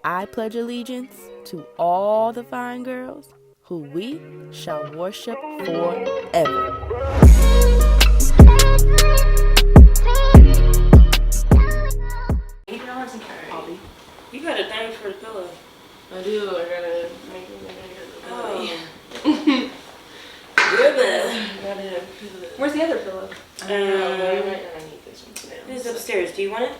I pledge allegiance to all the fine girls who we shall worship forever. You got a thing for the pillow. I do. I gotta make it. Where's the other pillow? I need this one today. It's upstairs. Do you want it?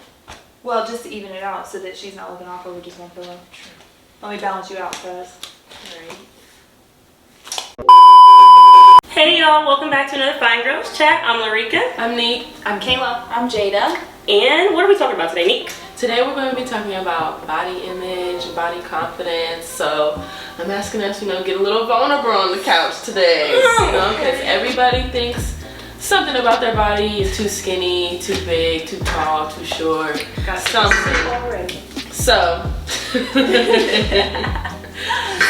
Well, just to even it out so that she's not looking off over just one pillow. Sure. Let me balance you out first. Alright. Hey y'all, welcome back to another FYNE Girlz Chat. I'm Lericka. I'm Nique. I'm Kaylah. I'm Jada. And what are we talking about today, Nique? Today we're going to be talking about body image, body confidence. So I'm asking us, get a little vulnerable on the couch today. Because everybody thinks something about their body is too skinny, too big, too tall, too short. Got something already. So,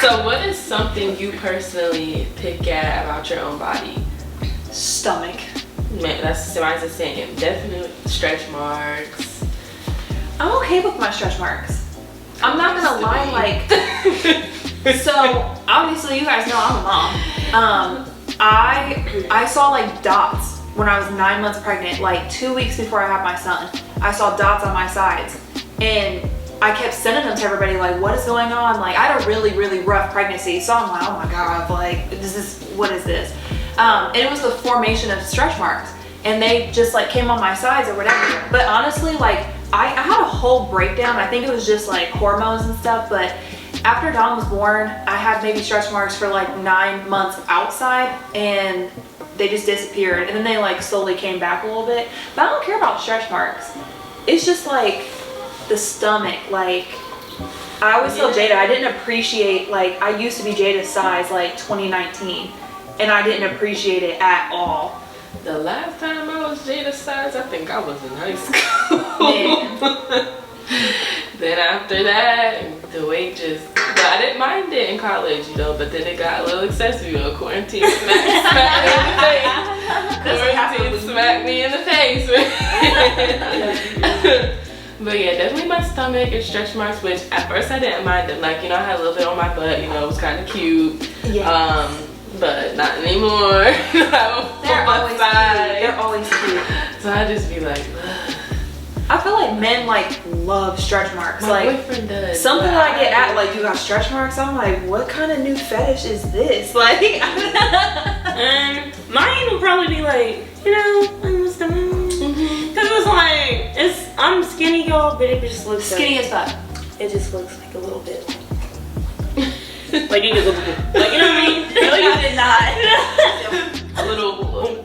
so what is something you personally pick at about your own body? Stomach. Man, that's the same. Definitely stretch marks. I'm okay with my stretch marks. I'm not gonna lie, so obviously you guys know I'm a mom. I saw like dots when I was 9 months pregnant, like 2 weeks before I had my son. I saw dots on my sides and I kept sending them to everybody like, what is going on? Like, I had a really, really rough pregnancy. So I'm like, oh my God, like, what is this? And it was the formation of stretch marks and they just like came on my sides or whatever. But honestly, like, I had a whole breakdown. I think it was just like hormones and stuff, but after Dawn was born, I had maybe stretch marks for like 9 months outside and they just disappeared. And then they like slowly came back a little bit. But I don't care about stretch marks. It's just like the stomach. Like, I always tell Jada, I didn't appreciate, like, I used to be Jada's size like 2019 and I didn't appreciate it at all. The last time I was Jada's size, I think I was in high school. Then after that, the weight just, but I didn't mind it in college, but then it got a little excessive, quarantine smacked me in the face. But yeah, definitely my stomach and stretch marks, which at first I didn't mind them. Like, I had a little bit on my butt, it was kind of cute. Yes. But not anymore. They're always cute. They're always cute. So I just be like, ugh. I feel like men like love stretch marks. My like boyfriend does. Something I get at like, you got stretch marks. I'm like, what kind of new fetish is this? Like, mine would probably be like, I'm stomach. Cause it was like, I'm skinny, y'all, but it just looks skinny as fuck. It just looks like a little bit. Like you just look, like, you know what I mean? No, you did not. A little. No,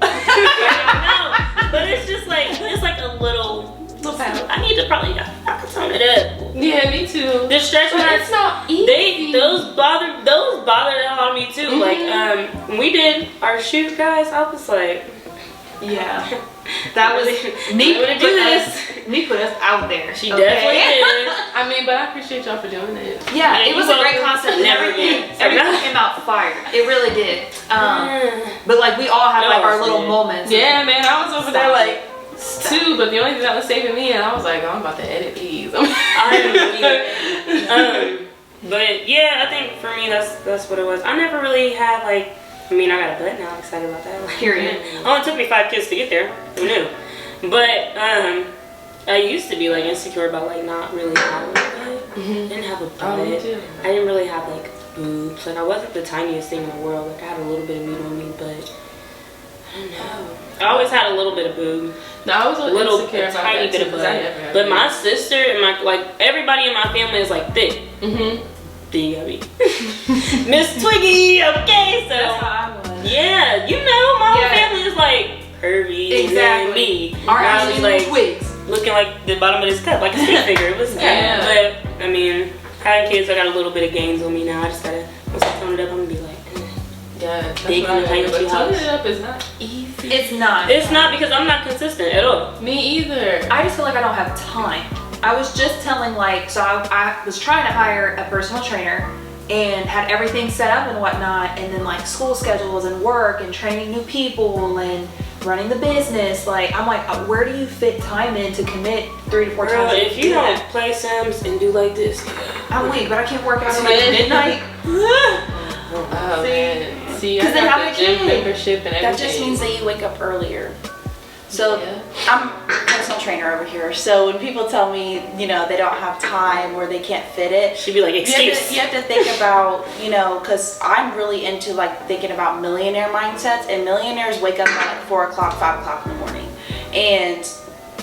but it's just like, a little. I need to probably, I can tone it up. Yeah, me too. The stretch marks, it's not easy. Those bother the hell out of me too. Like, when we did our shoot, guys, I was like, yeah, that was Nique put us out there. She definitely did. I mean, but I appreciate y'all for doing it. Yeah, it was a great concept. Everything came out fire. It really did. But like, we all had like our little moments. Yeah, man, I was over there like. Too, but the only thing that was saving me, and I was like, oh, I'm about to edit these. But yeah, I think for me that's what it was. I never really had like, I got a butt now. I'm excited about that. Period. It only took me 5 kids to get there. Who knew? But I used to be like insecure about like not really having a butt. I didn't have a butt. Oh, me too. I didn't really have like boobs. Like, I wasn't the tiniest thing in the world. Like, I had a little bit of meat on me, but I don't know. I always had a little bit of boob. No, I was a little insecure about tiny that bit too, of butt. But my sister and everybody in my family is like thick. Then you gotta be Miss Twiggy. Okay, so that's how I was. Yeah, my whole family is like curvy. Exactly. And me. Ours is like twigs, looking like the bottom of this cup, like a stick figure. It was good. Yeah. But having kids, I got a little bit of gains on me now. I just gotta, once I tone it up, I'm gonna be like. Yeah, that's big what I mean, but toning house. it up is not easy. It's not. It's not, because I'm not consistent at all. Me either. I just feel like I don't have time. I was just telling so I was trying to hire a personal trainer and had everything set up and whatnot, and then like school schedules and work and training new people and running the business, like I'm like, where do you fit time in to commit 3 to 4 Girl, times? if you don't play Sims and do like this, I'm weak, but I can't work out until like midnight. Oh man. See, I then got how the gym many- membership and everything. That just means that you wake up earlier. So Yeah. I'm a personal trainer over here. So when people tell me, you know, they don't have time or they can't fit it, she'd be like, excuse. you have to think about, you know, because I'm really into like thinking about millionaire mindsets, and millionaires wake up at like 4 o'clock, 5 o'clock in the morning. And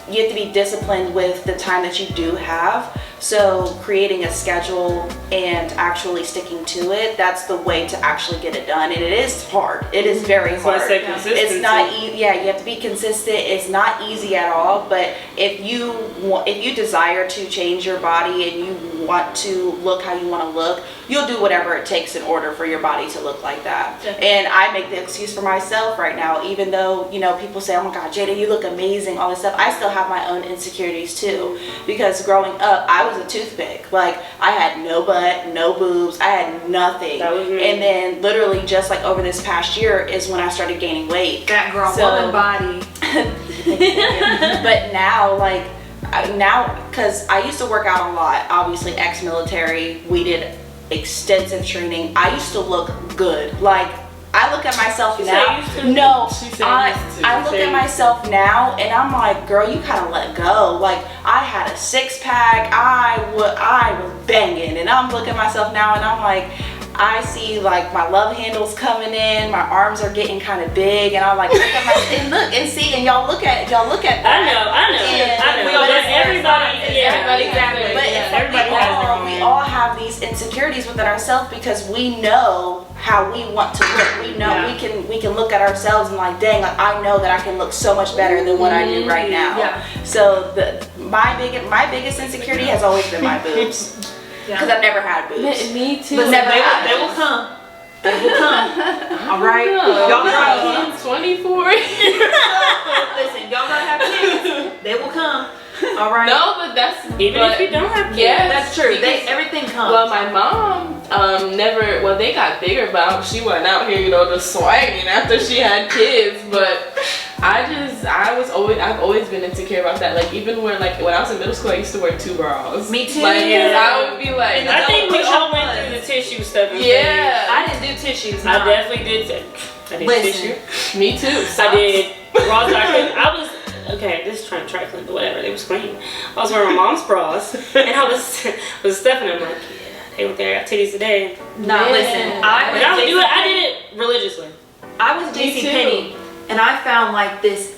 you have to be disciplined with the time that you do have. So creating a schedule and actually sticking to it, that's the way to actually get it done. And it is hard. It is very That's why I hard. said consistency. It's not you have to be consistent. It's not easy at all, but if you desire to change your body and you want to look how you want to look, you'll do whatever it takes in order for your body to look like that. And I make the excuse for myself right now, even though, you know, people say, oh my God, Jada, you look amazing, all this stuff. I still have my own insecurities too, because growing up, I was a toothpick. Like, I had no butt, no boobs, I had nothing. That was me. And then literally just like over this past year is when I started gaining weight. That girl, So- woman body. But now, like, because I used to work out a lot, obviously ex-military, we did extensive training. I used to look good. Like, I look at myself She now. said used to? No, She said used to. I look at myself now and I'm like, girl, you kind of let go. Like, I had a 6-pack. I was banging, and I'm looking at myself now and I'm like, I see like my love handles coming in, my arms are getting kind of big, and I'm like, look at my and look and see, and y'all look at that. I know. And We but all, it's- everybody, yeah, everybody exactly. But Yeah, it's like everybody has their own. we all have these insecurities within ourselves because we know how we want to look. We know we can look at ourselves and like, dang, like I know that I can look so much better than what I do right now. Yeah. So my biggest insecurity has always been my boobs. Because I've never had boobs. Me too. But never They had will boobs. come. They will come. All right. No, Y'all try. I'm 24. Listen, y'all gotta have kids. They will come. All right. No, but that's Even if you don't have kids. Yeah, That's true. because- Everything comes. Well, my mom never. Well, they got bigger, but she went out here, you know, just swinging after she had kids. But I've always been insecure about that. Like even when I was in middle school, I used to wear 2 bras. Me too. Like Yeah. I would be like, I think we push all up went ones. through the tissue stuff. yeah, I didn't do tissues. I no. definitely did. I did Listen. tissue. me too. I did bras. I was okay. This is trifling, but whatever. They was clean. I was wearing my mom's bras, and I was stuffing them like, yeah, they were there. Titties today. No, Man. listen. But I would do it. I did it religiously. I was Me JC too. Penney, and I found like this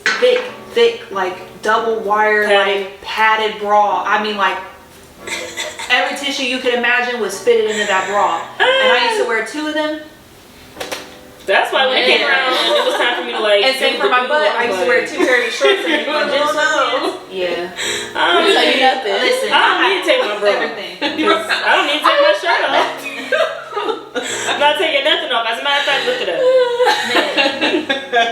thick, like double wire, Padded. like padded bra. I mean, like every tissue you could imagine was fitted into that bra. And I used to wear 2 of them. That's why when it came around, it was time for me to like. And same do for the my butt. Google, I used to like, wear 2 pairs of shorts and my gym Oh, no. pants. Yeah. I don't Tell need you nothing. Listen, I don't need to take my bra. everything. I don't need to take my shirt off. I'm not taking nothing off. As a matter of fact, look at that.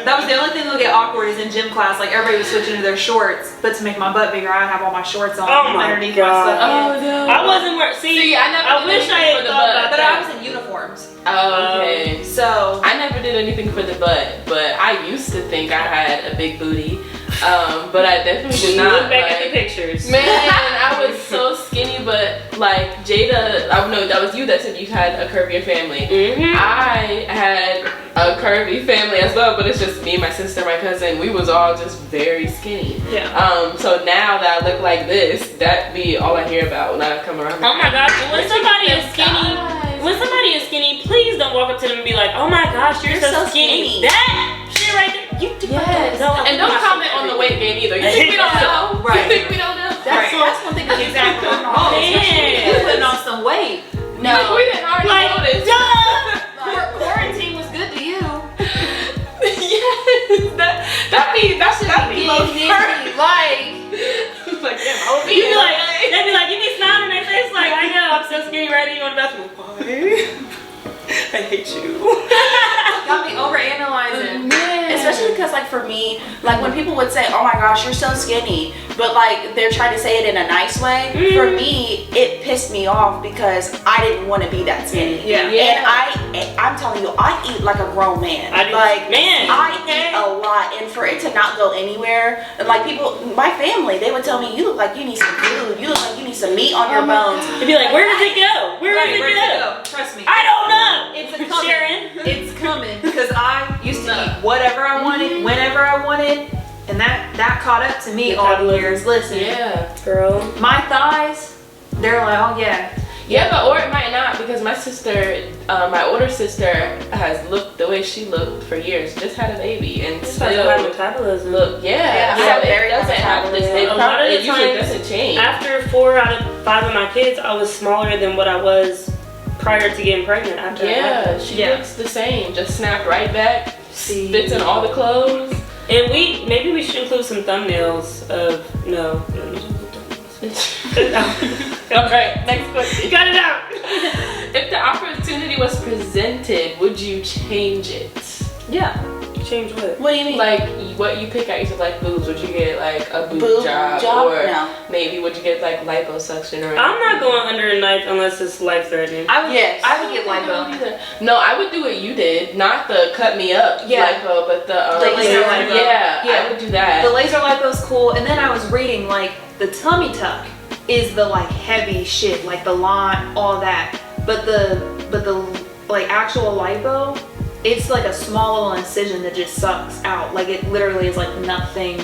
That was the only thing that would get awkward is in gym class. Like everybody was switching to their shorts, but to make my butt bigger, I would have all my shorts on Oh my underneath God. my stuff. Oh no. I wasn't wearing. See, I never I did wish I anything had for the thought butt. about But I that. was in uniforms. Oh, okay. So I never did anything for the butt, but I used to think I had a big booty. But I definitely did You not. look back at like- the pictures. Man, I was so skinny, but like Jada, I know that was you that said you had a curvier family. Mm-hmm. I had a curvy family as well, but it's just me, my sister, my cousin. We was all just very skinny. yeah. So now that I look like this, that be all I hear about when I come around. Oh my gosh, when somebody is Them skinny, guys. when somebody is skinny, please don't walk up to them and be like, oh my gosh, you're so skinny. skinny. That shit right there. You Yes. know, And don't comment on the weight gain either. You think we don't know? Right. You think we don't know? That's one thing that's Exactly. Oh, You Man. putting on some weight. no. Like, we didn't already Like, notice. duh. Quarantine was good to you. Yes. That should be low key. Like, damn, I was You be eating like, okay. they be like, you be smiling in their face like, I know, I'm so skinny right now. You go to the bathroom. Why? I hate you. Got me overanalyzing. Man. Especially because like for me, like when people would say, oh my gosh, you're so skinny, but like they're trying to say it in a nice way, for me, it pissed me off because I didn't want to be that skinny. And I'm telling you, I eat like a grown man. I eat a lot, and for it to not go anywhere, and like people, my family, they would tell me, you look like you need some food, you look like you need some meat on your bones. They'd be like, where does it go? Where does it go? Trust me. I don't know. It's coming. Sharon. It's coming because I used to eat whatever I wanted, whenever I wanted, and that caught up to me all the years. Listen, girl, my thighs, they're like, oh yeah. Yeah, but or it might not, because my sister, my older sister, has looked the way she looked for years. Just had a baby and it's still high metabolism. Look, so it doesn't have this. It usually doesn't change. After 4 out of 5 of my kids, I was smaller than what I was prior to getting pregnant. After she looks the same. Just snapped right back. Fits in all the clothes. And maybe we should include some thumbnails of Alright, next question. Got it out. If the opportunity was presented, would you change it? Yeah. Change what? What do you mean? Like what you pick out, you said like boobs, would you get like a boob job? Or no. Maybe would you get like liposuction or anything? I'm not going under a knife unless it's life threatening. I would get lipo. No, I would do what you did, not the cut me up lipo, but the laser lipo. Yeah, I would do that. The laser lipo's cool, and then I was reading like the tummy tuck is the like heavy shit, like the line, all that. But the like actual lipo, it's like a small little incision that just sucks out. Like it literally is like nothing.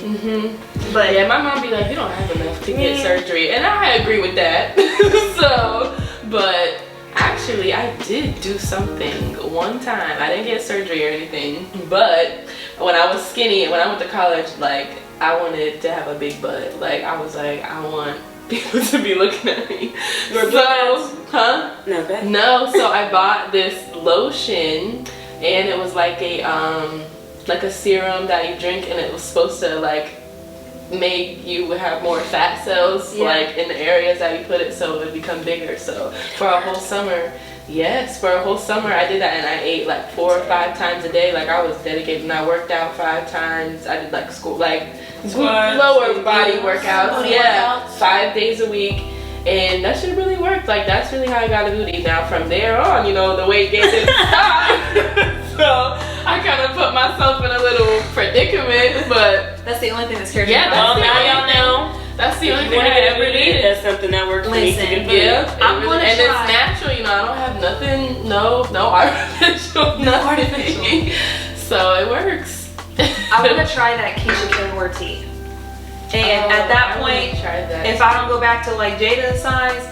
But yeah, my mom be like, you don't have enough to get surgery, and I agree with that. So, but actually, I did do something one time. I didn't get surgery or anything, but when I was skinny, when I went to college, like I wanted to have a big butt. Like I was like, I want people to be looking at me. No, so I bought this lotion, and it was like a serum that you drink, and it was supposed to like make you have more fat cells like in the areas that you put it, so it would become bigger. So for a whole summer, I did that, and I ate like 4 or 5 times a day. Like I was dedicated, and I worked out 5 times. I did like lower body workouts, 5 days a week, and that shit really worked. Like that's really how I got a booty. Now from there on, the weight gain didn't stop. So I kind of put myself in a little predicament, but that's the only thing that scares me. Well, now y'all know. That's the only thing I ever needed. That's something that works for me to get booty. I'm gonna try. It's natural, I don't have nothing, no artificial, nothing. So it works. I want to try that Keisha K. tea. And at that point, if I don't go back to like Jada's size,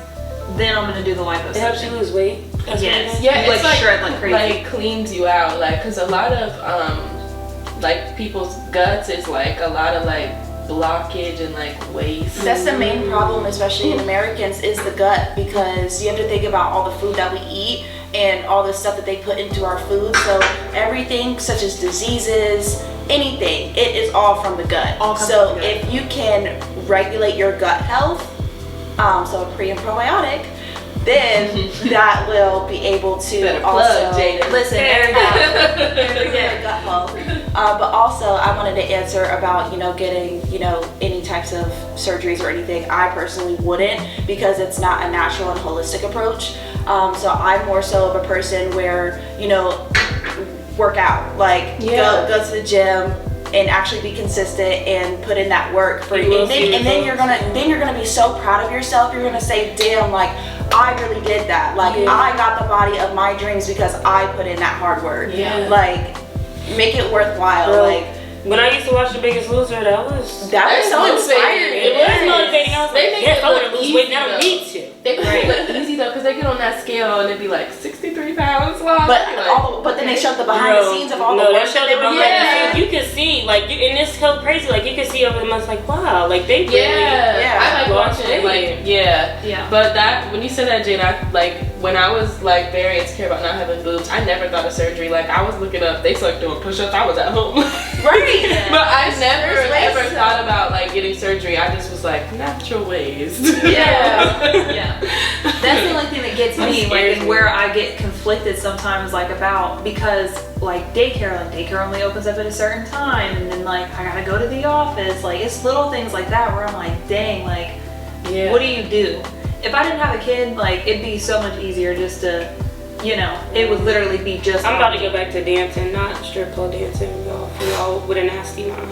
then I'm gonna do the liposuction. It helps you lose weight. Yes. Yeah, it's like shred like crazy. Like cleans you out, like, cause a lot of like people's guts is like a lot of like blockage and like waste. That's the main problem, especially in Americans, is the gut, because you have to think about all the food that we eat and all the stuff that they put into our food. So everything such as diseases, anything, it is all from the gut. So if you can regulate your gut health, so a pre and probiotic, then that will be able to also listen. Gut health. But also, I wanted to answer about getting any types of surgeries or anything. I personally wouldn't, because it's not a natural and holistic approach. So I'm more so of a person where work out, like go to the gym and actually be consistent and put in that work for you. And then you're gonna be so proud of yourself. You're gonna say, damn, like I really did that. Like I got the body of my dreams because I put in that hard work. Like make it worthwhile. Girl, like when I used to watch The Biggest Loser, that was so inspiring. It was motivating. I was like, yes, I want to lose weight now. I need to. They make it look easy though, because they get on that scale and it'd be like 63 pounds long. But then they showed the behind the scenes of all the work that they were doing. You can see, like, and it's so crazy. Like, you can see over the months, like, wow, like they really. I like watching it. Like, but that when you said that, Jada, like when I was like very insecure about not having boobs, I never thought of surgery. Like I was looking up, they suck doing push-ups. I was at home. Right. But I never There's ways ever to- thought about like getting surgery. I just was like natural ways. Yeah. That's the only thing that gets me, like, scares and me. where I get conflicted sometimes, like, about, because, like, daycare only opens up at a certain time, and then, like, I gotta go to the office. Like, it's little things like that where I'm like, dang, like, Yeah. what do you do? If I didn't have a kid, like, it'd be so much easier just to, you know, it would literally be just. I'm about to go back to dancing, not strip club dancing, y'all with a nasty mind.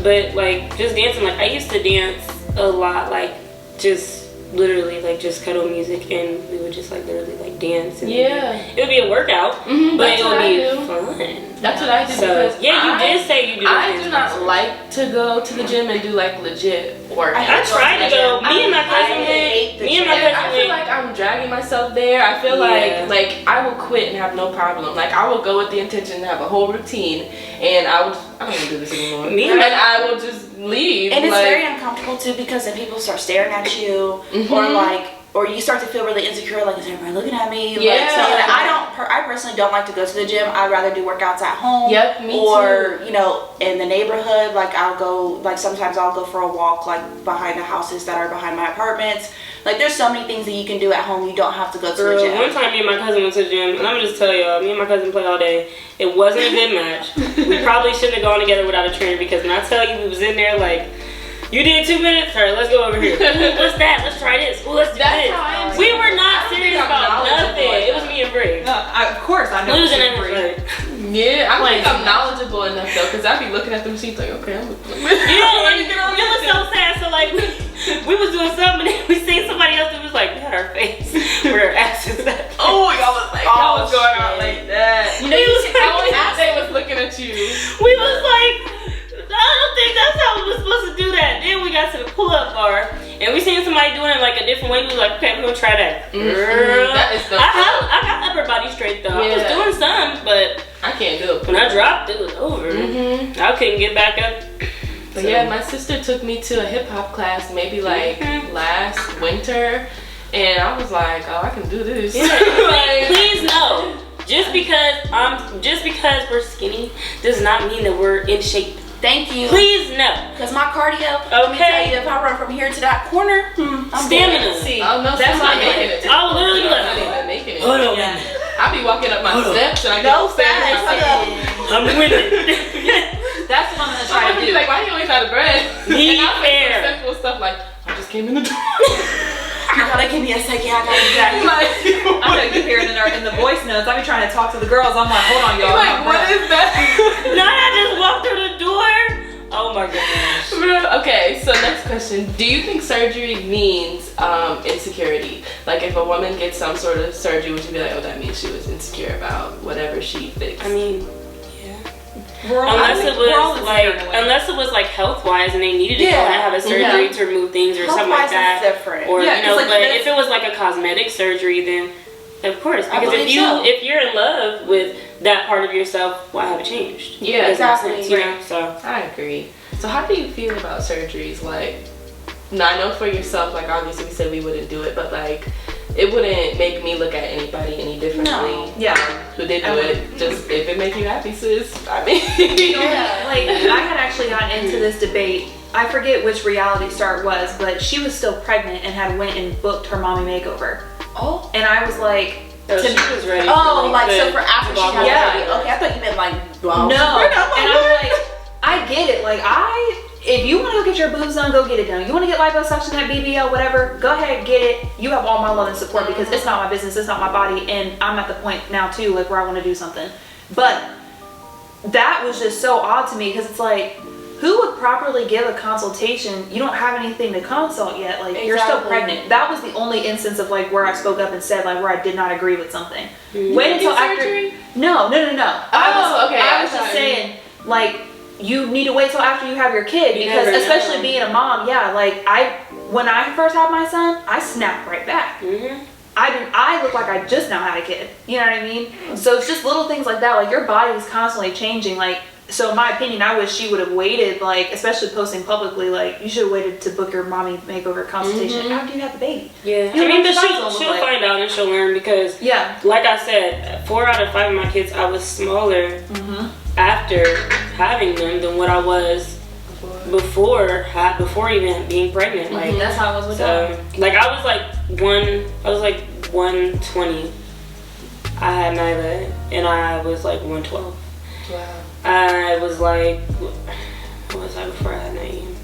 But like just dancing, like I used to dance a lot, like just literally like just cuddle music, and we would just like literally like dance. And it would be a workout, but That's it what would I be do. fun. That's what I do. So because yeah, you did say you do. I do not like to go to the gym and do like legit work. I tried to go. Me and my cousin hate went. the Me and my gym. I cousin feel went. like I'm dragging myself there. I feel Yeah. like I will quit and have no problem. Like I will go with the intention to have a whole routine, and I don't want to do this anymore. Me and and I will just leave. And it's like, very uncomfortable too, because then people start staring at you, or you start to feel really insecure, like, is everybody looking at me? Yeah. Like, so I personally don't like to go to the gym. I'd rather do workouts at home. Yep, me or, you know, in the neighborhood. Like, I'll go, like, sometimes I'll go for a walk, like, behind the houses that are behind my apartments. Like, there's so many things that you can do at home. You don't have to go to the gym. One time me and my cousin went to the gym, and I'm gonna just tell y'all, me and my cousin played all day. It wasn't a good match. We probably shouldn't have gone together without a trainer, because when I tell you, we was in there like, you did 2 minutes? Alright, let's go over here. Ooh, what's that? Let's try this. Ooh, let's do That's this. how I am. We were not I don't serious think I'm about knowledgeable nothing. like It was that. me and Brie. Of course, I know. Losing it's free. everything. Yeah, I think I'm knowledgeable enough though, because I'd be looking at the machines like, okay, I'm Yeah, and it was so sad. So like, we was doing something, and then we seen somebody else that was like, we had our face where our asses at. Oh, y'all was like, y'all was going out like that. You know, you was I only half they was looking at you. We was like, I don't think that's how we was supposed to do that. Then we got to the pull-up bar, and we seen somebody doing it like a different way. We was like, okay, we're gonna try that. Girl, That is the I got upper body strength though. I was Yeah. doing some, but I can't do it. when I dropped, it was over. I couldn't get back up. But yeah, my sister took me to a hip hop class maybe like last winter, and I was like, oh, I can do this. Yeah. Like, Please know, just because we're skinny does not mean that we're in shape. Thank you. Please know. Because my cardio, let me tell you, if I run from here to that corner, I'm Stamina. See, oh no, that's not not making it. I will literally be I'm like, not even making it. hold on. Yeah. I be walking up my steps and I get No upstairs. fast. and I'm I'm winning. That's what I'm gonna try to be do. like, why are you always out of breath? Be And I'll say fair. some simple stuff like, I just came in the door. You gotta give me a second. I gotta exactly. I'm gonna get here in the voice notes. I be trying to talk to the girls. I'm like, hold on, y'all. Like, what is that? Not I just walked through the door. Oh my gosh. Okay, so next question. Do you think surgery means insecurity? Like if a woman gets some sort of surgery, would you be like, oh, that means she was insecure about whatever she fixed? I mean, yeah. Unless Unless it was like health wise and they needed to go and have a surgery to remove things or something like Health-wise, that. it's different. Or Yeah, you know, it's like but this- if it was like a cosmetic surgery, then of course, I because believe so. if you're in love with that part of yourself, why have it changed? Yeah, It doesn't exactly. make sense, you know. So I agree. So how do you feel about surgeries? Like, now I know for yourself, like obviously we said we wouldn't do it, but like it wouldn't make me look at anybody any differently. No. Yeah. Who did do it? Just if it make you happy, sis. I mean, Like, I had actually gotten into this debate. I forget which reality star it was, but she was still pregnant and had went and booked her mommy makeover. Oh. And I was like, so to she me- was ready. Oh, for, like so the- for after she had Yeah. the baby. Okay, I thought you meant like, well, no. we're not And I'm like, I get it. Like, if you want to go get your boobs done, go get it done. You want to get liposuction, that BBL, whatever, go ahead, get it. You have all my love and support because it's not my business, it's not my body, and I'm at the point now too, like where I want to do something. But that was just so odd to me because it's like, who would properly give a consultation? You don't have anything to consult yet. Like, you're still Exactly. pregnant. That was the only instance of like where I spoke up and said like where I did not agree with something. Wait until after. surgery? No. Oh, okay. I I was just thought- saying, like, you need to wait till after you have your kid You because, never especially know. being a mom, yeah. Like, when I first had my son, I snapped right back. I look like I just now had a kid. You know what I mean? So it's just little things like that. Like, your body is constantly changing. Like, so in my opinion, I wish she would have waited. Like, especially posting publicly, like, you should have waited to book your mommy makeover consultation after you had the baby. Yeah, You I mean, know but what your body's gonna she'll look like. find out and much you'll learn because, like I said, 4 out of 5 of my kids, I was smaller after having them than what I was before even being pregnant. Like that's how I was with them. Like I was like 120. I had Nyla, and I was like 112. Wow. I was like, what was I before I had Naeem?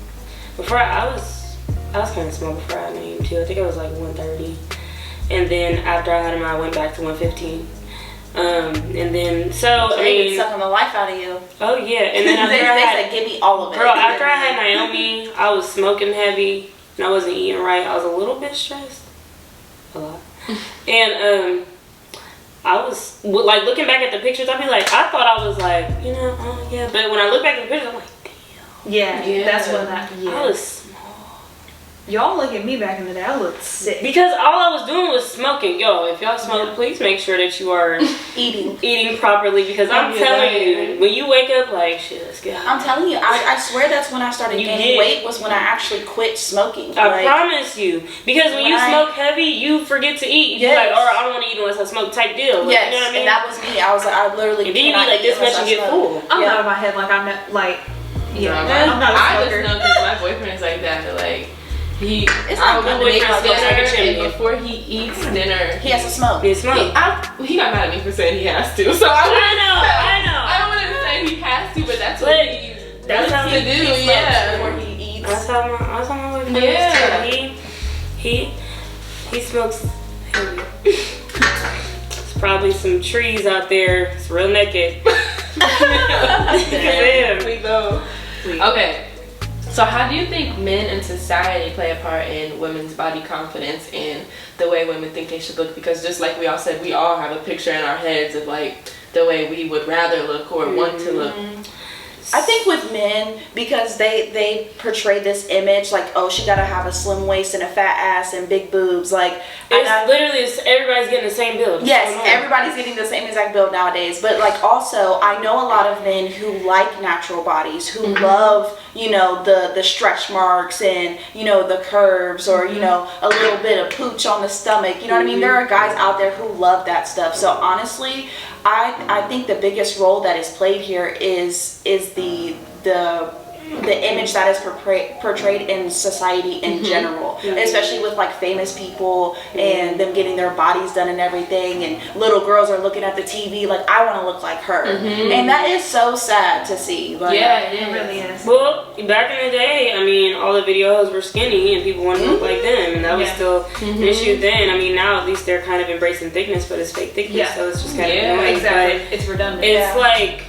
I was kind of small before I had Naeem too. I think I was like 130, and then after I had him, I went back to 115. And then sucking the life out of you. Oh yeah, and then after they said, give me all of it. Girl, after I had Naomi, I was smoking heavy, and I wasn't eating right. I was a little bit stressed, a lot, and I was like looking back at the pictures. I'd be like, I thought I was like, yeah, but when I look back at the pictures, I'm like, damn. Yeah. That's what happened. I was small. Y'all look at me back in the day. I looked sick. Because all I was doing was smoking. Yo, if y'all smoke, please make sure that you are eating properly. Because I'm telling you, when you wake up, like, shit, let's go. I'm telling you, I swear that's when I started gaining weight, was when I actually quit smoking. I promise you. Because when you smoke heavy, you forget to eat. You're like, or I don't want to eat unless I smoke type deal. Like, yes, you know what I mean? And that was me. I was like, I literally and then you eat like this much and get full. I'm out of my head, like, I'm not, like, I'm not a smoker. I just know because my boyfriend's like that, like, I will make dinner, and before he eats dinner, he has to smoke. He smoke. He got mad at me for saying he has to, so I know. I don't want to say he has to, but that's what that's how he do. Before he eats. That's how my boyfriend is too. He smokes heavy. There's probably some trees out there. It's real naked. Okay. So how do you think men in society play a part in women's body confidence and the way women think they should look? Because just like we all said, we all have a picture in our heads of like the way we would rather look or want to look. I think with men, because they portray this image like, oh, she gotta have a slim waist and a fat ass and big boobs, like everybody's getting the same build. Yes, everybody's getting the same exact build nowadays. But like also, I know a lot of men who like natural bodies, who love, the stretch marks and the curves, or a little bit of pooch on the stomach. You know what I mean? There are guys out there who love that stuff. So honestly, I think the biggest role that is played here is the image that is portrayed in society in general, especially with like famous people and them getting their bodies done and everything, and little girls are looking at the TV like, I want to look like her, and that is so sad to see. But it really is. Well, back in the day, I mean, all the videos were skinny and people wanted to look like them, and that was still an issue then. I mean, now at least they're kind of embracing thickness, but it's fake thickness, so it's just kind of annoying. Exactly. It's redundant. It's like,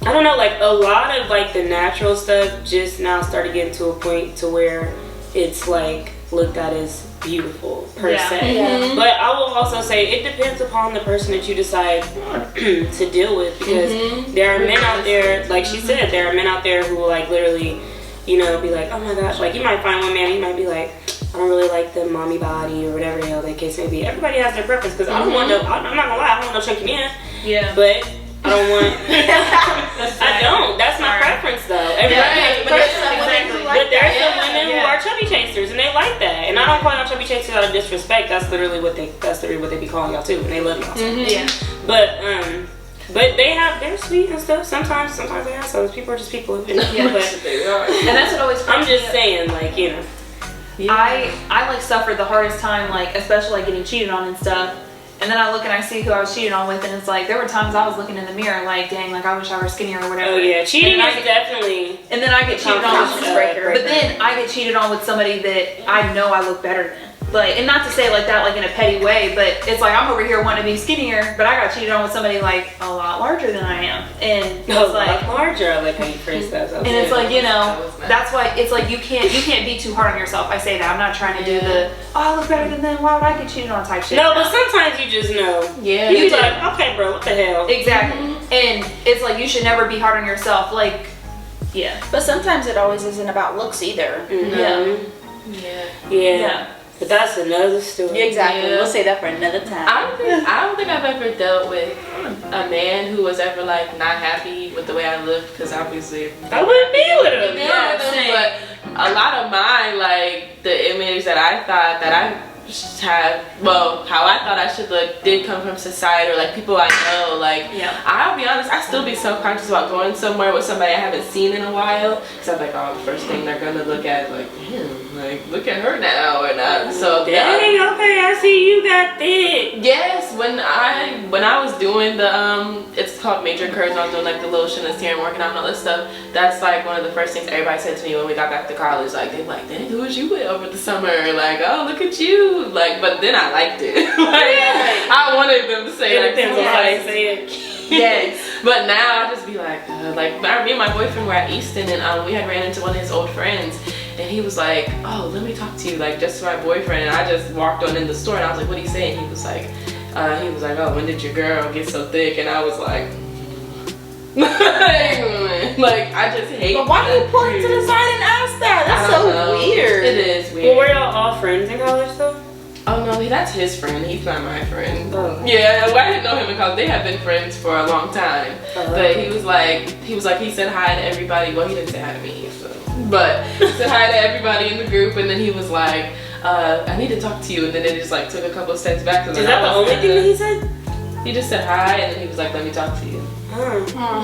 I don't know, like a lot of like the natural stuff just now started getting to a point to where it's like looked at as beautiful per se. But I will also say it depends upon the person that you decide to deal with, because there are men out there, like she said, there are men out there who will like literally, be like, oh my gosh, like you might find one man, he might be like, I don't really like the mommy body or whatever the hell the case may be. Everybody has their preference, because I don't want no, I'm not gonna lie, I don't want no chunky man. Yeah. But I don't want. I don't. That's my preference, though. Everybody has a preference. But there's some women who are chubby chasers, and they like that. And I don't call y'all chubby chasers out of disrespect. That's literally what they be calling y'all too, and they love y'all. But they're sweet and stuff. Sometimes they have. So people are just people. But, and that's what always. I'm just saying, like I like suffered the hardest time, like especially like getting cheated on and stuff. And then I look and I see who I was cheating on with, and it's like there were times I was looking in the mirror like, dang, like I wish I were skinnier or whatever. Oh yeah, cheating is definitely. And then I get cheated on with but then I get cheated on with somebody that I know I look better than. Like, and not to say like that like in a petty way, but it's like I'm over here wanting to be skinnier, but I got cheated on with somebody like a lot larger than I am, and it's like larger. I like how you phrase that. And it's like that's why it's like you can't be too hard on yourself. I say that I'm not trying to do the I look better than them. Why would I get cheated on type shit? No, but sometimes you just know. Yeah, you like, okay, bro, what the hell? Exactly, and it's like you should never be hard on yourself. Like, but sometimes it always isn't about looks either. Yeah. But that's another story. Exactly. We'll say that for another time. I don't think I've ever dealt with a man who was ever like not happy with the way I look, because obviously I wouldn't be with him. But a lot of mine, like the image that I thought that I have, well, how I thought I should look did come from society or like people I know. Like, I'll be honest, I still be self-conscious about going somewhere with somebody I haven't seen in a while, because I'm like, oh, the first thing they're gonna look at, like, damn, like, look at her now or not. So dang, okay, I see you got thick. Yes, when I was doing the it's called major curves, I was doing like the lotion and serum, working out and all this stuff. That's like one of the first things everybody said to me when we got back to college. Like, they're like, dang, who was you with over the summer? Like, oh, look at you. Like, but then I liked it. Like, I wanted them to say It depends on how they say it. Yes. But now I just be like me and my boyfriend were at Easton, and we had ran into one of his old friends, and he was like, oh, let me talk to you, like, just my boyfriend. And I just walked on in the store, and I was like, what are you saying? He was like, oh, when did your girl get so thick? And I was like, like, I just hate. But why do you pull it to the side and ask that? That's so weird. It is weird. Well, were y'all all friends in college though? Oh no, that's his friend. He's not my friend. Oh. Yeah, well, I didn't know him in college. They have been friends for a long time. But he said hi to everybody. Well, he didn't say hi to me, so. But he said hi to everybody in the group, and then he was like, I need to talk to you. And then it just like took a couple of steps back. Is that the only thing that he said? He just said hi, and then he was like, let me talk to you.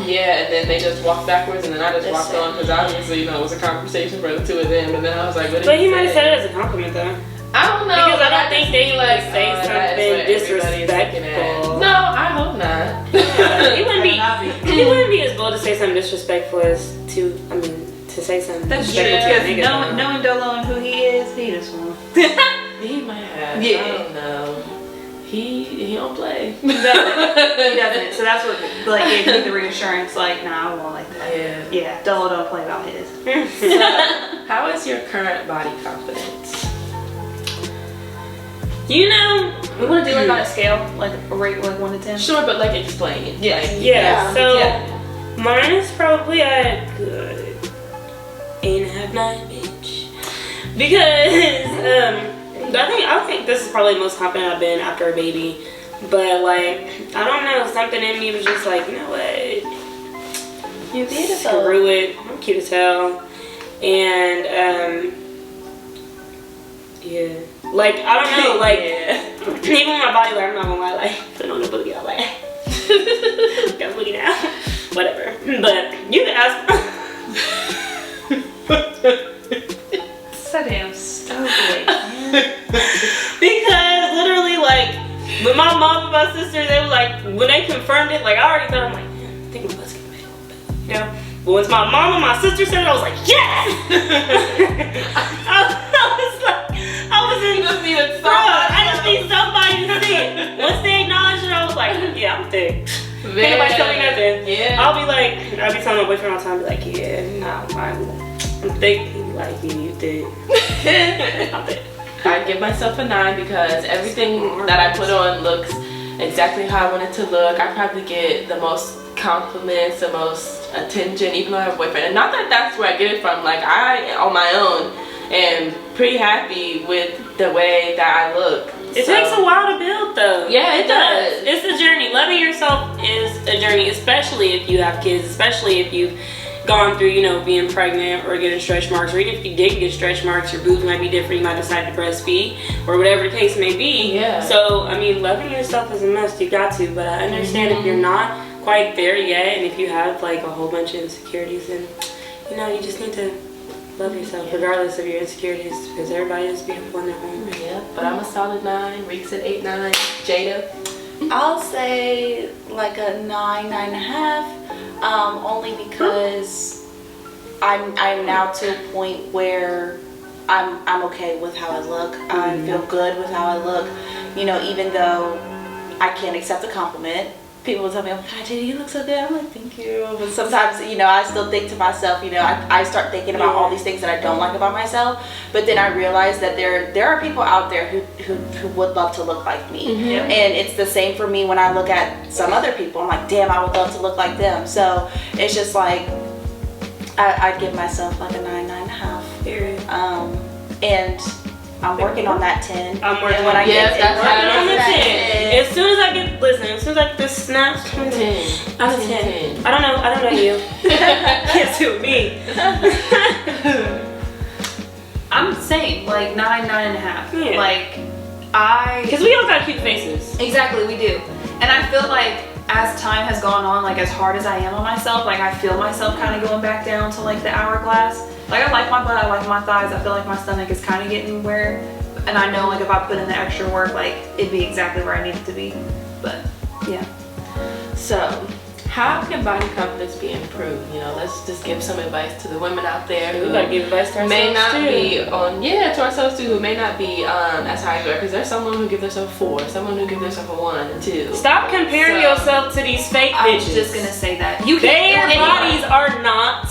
Yeah, and then they just walked backwards, and then I just walked on, because obviously, you know, it was a conversation for the two of them. And then I was like, what did But he say? might have said it as a compliment though. I don't know. Because I don't think they like say something No, disrespectful. I hope not. He wouldn't be as bold to say something disrespectful as to say something. That's true. disrespectful to a nigga. Knowing Dolo and who he is, he just won't. He might have. Yeah. I don't know. He don't play. He doesn't. So that's what like gave me the reassurance. Like, nah, I won't like that. Yeah. Dolo don't play about his. So, how is your current body confidence? You know, We want to do like on a scale, like a rate like 1 to 10. Sure, but like explain. Yeah. Like, so mine is probably a good 8.5, 9 bitch. Because I think this is probably the most confident I've been after a baby. But like, I don't know, something in me was just like, you know what? You're beautiful. Screw it. I'm cute as hell. And yeah. Like, I don't know, like, even my body, like, I'm not gonna lie, like, put on the booty, I'm like, got a booty now, whatever. But you can ask. So damn stupid. Because literally, like, when my mom and my sister, they were like, when they confirmed it, like, I already thought, I'm like, I think my butt's getting big a little bit, you know? But once my mom and my sister said it, I was like, yes! I just need somebody to see it. Once they acknowledged it, I was like, yeah, I'm thick. Can't nobody tell me nothing. Yeah. I'll be telling my boyfriend all the time, be like, yeah, no, I'm thick. He'd be like, yeah, you thick. I'm thick. I'd give myself a 9 because everything that I put on looks exactly how I want it to look. I probably get the most compliments, the most attention, even though I have a boyfriend. And not that that's where I get it from. Like, I, on my own, am pretty happy with the way that I look. It takes a while to build though. Yeah, it does. It's a journey. Loving yourself is a journey, especially if you have kids, especially if you've gone through, you know, being pregnant or getting stretch marks, or even if you didn't get stretch marks, your boobs might be different, you might decide to breastfeed, or whatever the case may be. Yeah. So, I mean, loving yourself is a must, you got to, but I understand if you're not quite there yet, and if you have like a whole bunch of insecurities, then, you know, you just need to love yourself regardless of your insecurities, because everybody is beautiful in their own way. Yeah, but I'm a solid 9. Reek said 8, 9. Jada? I'll say like a 9, 9.5, only because I'm now to a point where I'm okay with how I look. I feel good with how I look. You know, even though I can't accept a compliment, people will tell me, oh my God, Jada, you look so good. I'm like, thank you. But sometimes, you know, I still think to myself, you know, I start thinking about all these things that I don't like about myself. But then I realize that there are people out there who would love to look like me. And it's the same for me when I look at some other people. I'm like, damn, I would love to look like them. So it's just like, I give myself like a 9, 9.5. Period. And I'm working on that 10. I'm working and when on I get on the 10. As soon as I get this snap, 10. I'm a 10. I don't know you. Can't do me. I'm the same, like 9, 9.5. Yeah. Like, Because we all got cute faces. Exactly, we do. And I feel like as time has gone on, like as hard as I am on myself, like I feel myself kind of going back down to like the hourglass. Like I like my butt, I like my thighs, I feel like my stomach is kind of getting where, and I know like if I put in the extra work, like it'd be exactly where I need it to be. But yeah. So, how can body confidence be improved? You know, let's just give some advice to the women out there We who gotta give advice to ourselves may not too. be on, to ourselves too, who may not be as high as we are, because there's someone who gives themselves 4, someone who gives themselves a 1 and 2. Stop comparing So, yourself to these fake I was bitches. just gonna say that. You Their can't bodies are not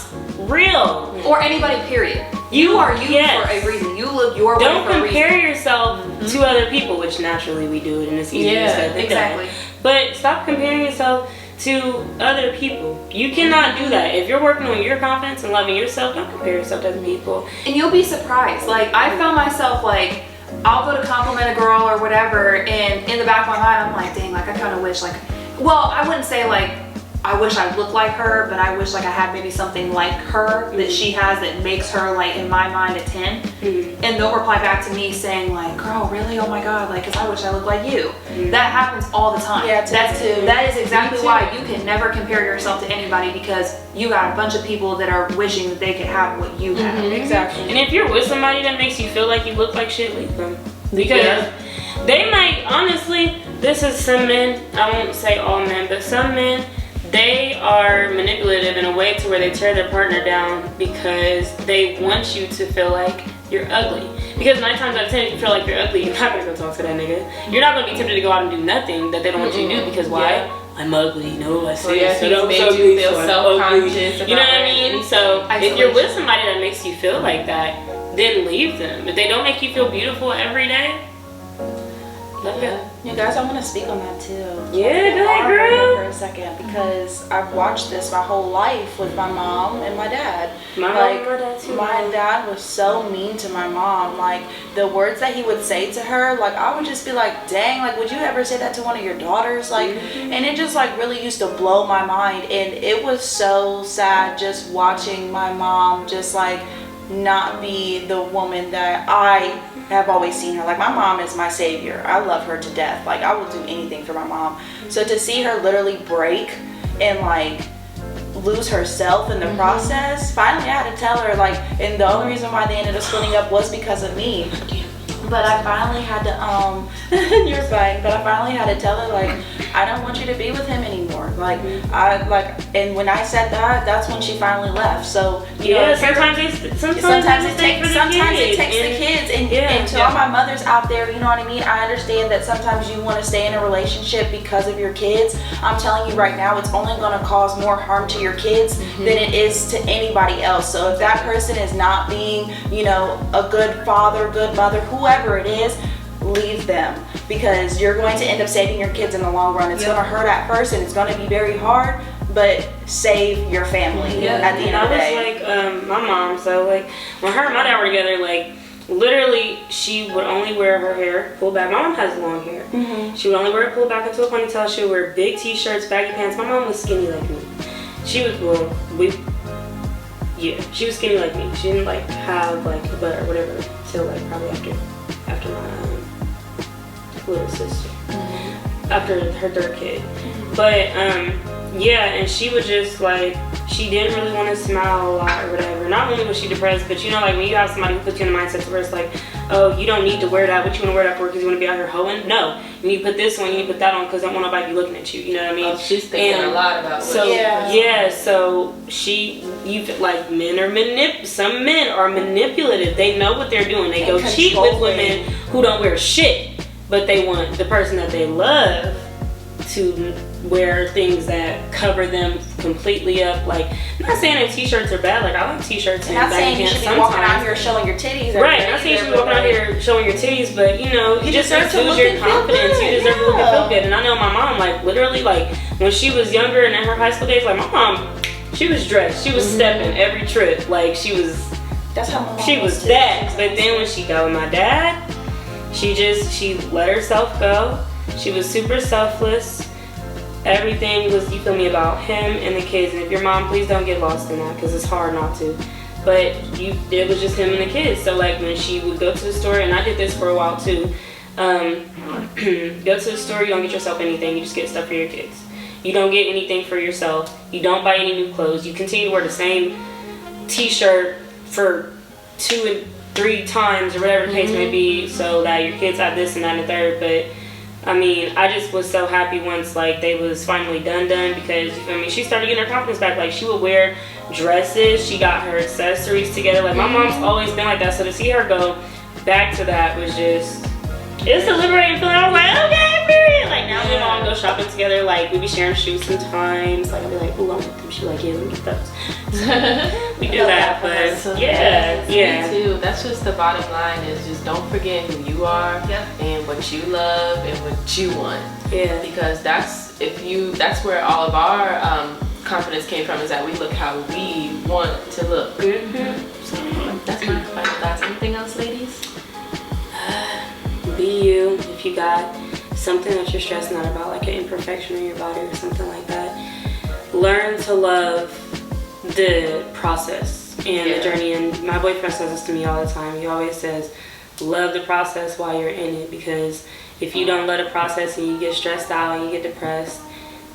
real. or anybody, period. You are you yes. for a reason. You look your way Don't for a reason. compare yourself to other people, which naturally we do it, and it's easy to say that. exactly. But stop comparing yourself to other people. You cannot do that. If you're working on your confidence and loving yourself, don't compare yourself to other people. And you'll be surprised. Like I found myself like I'll go to compliment a girl or whatever, and in the back of my mind I'm like, dang, like I kind of wish like, well, I wouldn't say like I wish I looked like her, but I wish like I had maybe something like her that she has that makes her like in my mind a 10. And they'll reply back to me saying like, girl, really? Oh my God, like, cause I wish I looked like you. That happens all the time. Yeah, that is exactly Me too. why you can never compare yourself to anybody, because you got a bunch of people that are wishing that they could have what you have. Exactly. And if you're with somebody that makes you feel like you look like shit, leave them. Because they might, honestly, this is some men, I won't say all men, but some men, they are manipulative in a way to where they tear their partner down because they want you to feel like you're ugly. Because 9 times out of 10, if you feel like you're ugly, you're not gonna go talk to that nigga. You're not gonna be tempted to go out and do nothing that they don't want you to do, because why? Yeah. I'm ugly. No, I see. If so he's don't made so you ugly, feel so I'm self-conscious ugly. You know what I mean? So if you're with Isolation. somebody that makes you feel like that, then leave them. If they don't make you feel beautiful every day, let go. You guys, I want to speak on that too. Yeah, go ahead, Right here girl. for a second, because I've watched this my whole life with my mom and my dad. My mom Like, and my dad too. my dad was so mean to my mom. Like, the words that he would say to her, like, I would just be like, dang, like, would you ever say that to one of your daughters? Like, and it just like really used to blow my mind. And it was so sad just watching my mom just like not be the woman that I have always seen her. Like, my mom is my savior. I love her to death. Like, I will do anything for my mom. So to see her literally break and like lose herself in the process, finally I had to tell her, like, and the only reason why they ended up splitting up was because of me. But I finally had to you're fine, but I finally had to tell her, like, I don't want you to be with him anymore. Like, and when I said that, that's when she finally left. So you know, sometimes it takes the kids, and to all my mothers out there, you know what I mean? I understand that sometimes you want to stay in a relationship because of your kids. I'm telling you right now, it's only going to cause more harm to your kids than it is to anybody else. So if that person is not being, you know, a good father, good mother, whoever it is, leave them, because you're going to end up saving your kids in the long run. It's going to hurt at first and it's going to be very hard, but save your family at the end of the day. I was like, my mom, so like when her and my dad were together, like literally she would only wear her hair pulled back. My mom has long hair. She would only wear it pulled back into a ponytail. She would wear big t-shirts, baggy pants. My mom was skinny like me. She was, she was skinny like me. She didn't like have like a butt or whatever till like probably after my little sister, after her 3rd kid. But and she was just like, she didn't really want to smile a lot or whatever. Not only was she depressed, but you know, like when you have somebody who puts you in the mindset where it's like, oh, you don't need to wear that. What you want to wear that for? Because you want to be out here hoeing? No, you need to put this on, you need to put that on, because I don't want nobody to be looking at you. You know what I mean? Oh, she's thinking a lot about what so some men are manipulative. They know what they're doing. They go cheat with women who don't wear shit, but they want the person that they love to wear things that cover them completely up. Like, I'm not saying that t-shirts are bad. Like, I like t-shirts and not baggy saying you pants should be sometimes. walking out here showing your titties. Right, I'm not saying you should be walking out here showing your titties, but you know, you just deserve to exude look your and feel confidence. good, You deserve to look and yeah. feel good. And I know my mom, like, literally, like, when she was younger and in her high school days, like, my mom, she was dressed. She was stepping every trip. Like, she was that. But then when she got with my dad, she let herself go. She was super selfless. Everything was, you feel me, about him and the kids. And if your mom, please don't get lost in that, because it's hard not to. But it was just him and the kids. So like when she would go to the store, and I did this for a while too, Go to the store, you don't get yourself anything, you just get stuff for your kids. You don't get anything for yourself, you don't buy any new clothes, you continue to wear the same t-shirt for 2 and 3 times or whatever the case may be, so that your kids have this and that and the third. But I mean, I just was so happy once like they was finally done because I mean, she started getting her confidence back. Like, she would wear dresses, she got her accessories together. Like, my mom's always been like that, so to see her go back to that was just, it's a liberating feeling. I was like, okay, period. Like, now we all go shopping together. Like, we be sharing shoes sometimes. Like, I'll be like, ooh, I want them. She like, yeah, let me get those. We do that, but So, yeah. Me too. That's just the bottom line, is just don't forget who you are and what you love and what you want. Yeah. Because that's where all of our confidence came from, is that we look how we want to look. So that's my final thoughts. Anything else, ladies? Be you. If you got something that you're stressing out about, like an imperfection in your body or something like that, learn to love the process and the journey. And my boyfriend says this to me all the time. He always says, love the process while you're in it, because if you don't love the process and you get stressed out and you get depressed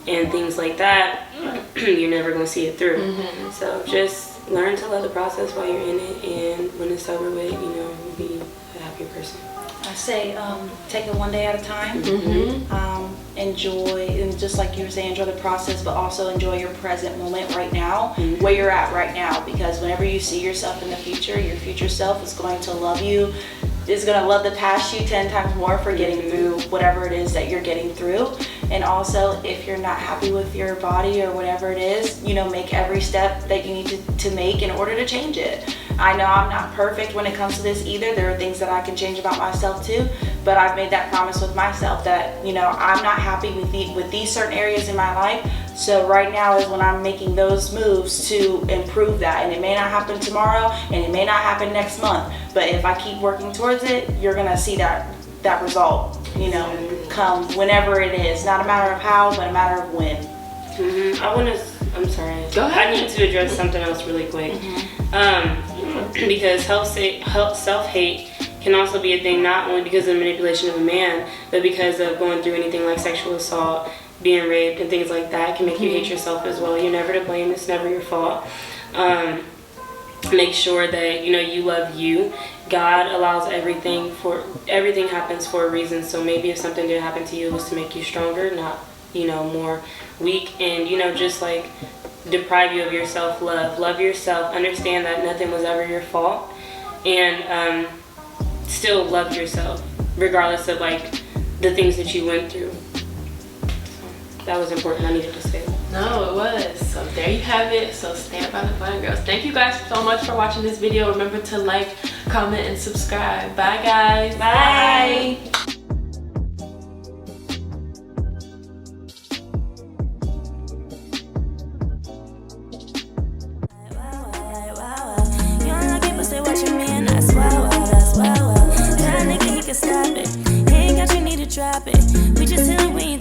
and things like that, you're never going to see it through. So just learn to love the process while you're in it, and when it's over with, you'll be a happier person. I say take it one day at a time. Enjoy, and just like you were saying, enjoy the process, but also enjoy your present moment right now, where you're at right now, because whenever you see yourself in the future, your future self is going to love you, is going to love the past you 10 times more for getting through whatever it is that you're getting through. And also, if you're not happy with your body or whatever it is, make every step that you need to make in order to change it. I know I'm not perfect when it comes to this either. There are things that I can change about myself too, but I've made that promise with myself that, I'm not happy with these certain areas in my life. So right now is when I'm making those moves to improve that. And it may not happen tomorrow, and it may not happen next month, but if I keep working towards it, you're gonna see that result, come whenever it is. Not a matter of how, but a matter of when. I'm sorry. Go ahead. I need to address something else really quick. Because self-hate can also be a thing, not only because of the manipulation of a man, but because of going through anything like sexual assault, being raped, and things like that can make you hate yourself as well. You're never to blame. It's never your fault. Make sure that you love you. God allows everything happens for a reason. So maybe if something did happen to you, it was to make you stronger, not more weak, and just like deprive you of your self-love. Love yourself. Understand that nothing was ever your fault, and still love yourself regardless of like the things that you went through. So that was important. I needed to say that. No, it was. So there you have it. So stand by the FYNE Girlz. Thank you guys so much for watching this video. Remember to like, comment, and subscribe. Bye, guys. Bye. Stop it. He ain't got you need to drop it. We just chillin', we ain't